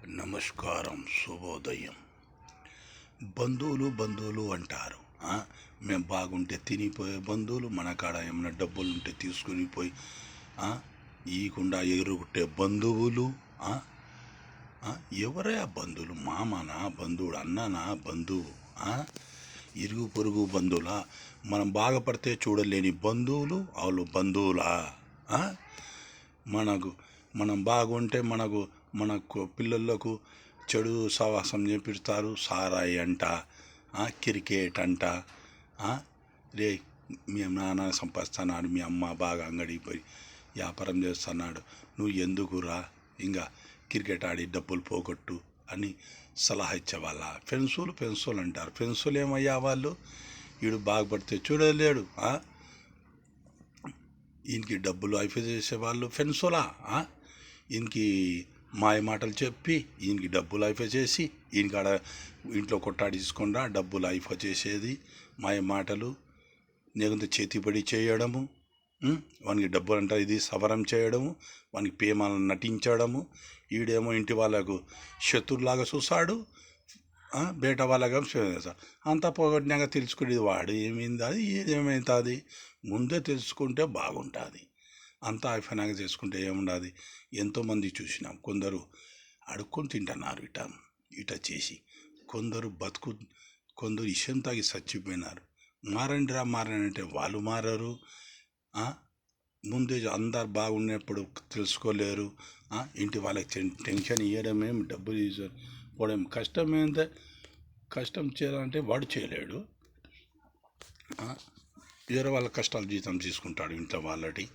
నమస్కారం, శుభోదయం. బంధువులు అంటారు. మేము బాగుంటే తినిపోయే బంధువులు, మన కాడ ఏమైనా డబ్బులు ఉంటే తీసుకుని పోయి ఈకుండా ఎగురుకుంటే బంధువులు. ఎవరే ఆ బంధువులు? మామనా బంధువుడు, అన్ననా బంధువు, ఇరుగు పొరుగు బంధువులా? మనం బాగుపడితే చూడలేని బంధువులు వాళ్ళు బంధువులా? మనం బాగుంటే మనకు పిల్లలకు చెడు సహవాసం చేపిస్తారు. సారాయి అంట, క్రికెట్ అంట. రే, మీ నాన్న సంపాదిస్తున్నాడు, మీ అమ్మ బాగా అంగడికి పోయి వ్యాపారం చేస్తున్నాడు, నువ్వు ఎందుకురా ఇంకా క్రికెట్ ఆడి డబ్బులు పోగొట్టు అని సలహా ఇచ్చేవాళ్ళ. పెన్సులు అంటారు. పెన్సులు ఏమయ్యా వాళ్ళు? వీడు బాగుపడితే చూడలేడు, ఈయనకి డబ్బులు అయిపోయి చేసేవాళ్ళు పెన్సులా? ఈయనకి మాయ మాటలు చెప్పి ఈయనకి డబ్బులు అయిపోయి చేసి ఈయనకాడ ఇంట్లో కొట్టాడించకుండా డబ్బులు అయిపోయి చేసేది మాయ మాటలు. లేకుంటే చేతిపడి చేయడము, వానికి డబ్బులు అంటే ఇది సవరం చేయడము, వానికి ప్రేమలను నటించడము. ఈడేమో ఇంటి వాళ్ళకు శత్రులాగా చూస్తాడు, బయట వాళ్ళగా అంతా పోగొట్టినాక తెలుసుకునేది వాడు ఏమైంది, అది ఏదేమవుతుంది. ముందే తెలుసుకుంటే బాగుంటుంది. అంతా అయిపోయినాక చేసుకుంటే ఏముండదు. ఎంతోమంది చూసినాం. కొందరు అడుక్కొని తింటున్నారు ఇట చేసి, కొందరు ఇషం తాగి చచ్చిపోయినారు. మారండి అంటే వాళ్ళు మారరు. ముందే అందరు బాగున్నప్పుడు తెలుసుకోలేరు. ఇంటి వాళ్ళకి టెన్షన్ ఇవ్వడమేం, డబ్బులు తీసుకోవడం కష్టమేంటే. కష్టం చేయాలంటే వాడు చేయలేడు, వేరే వాళ్ళ కష్టాలు జీతం తీసుకుంటాడు ఇంట్లో వాళ్ళటి.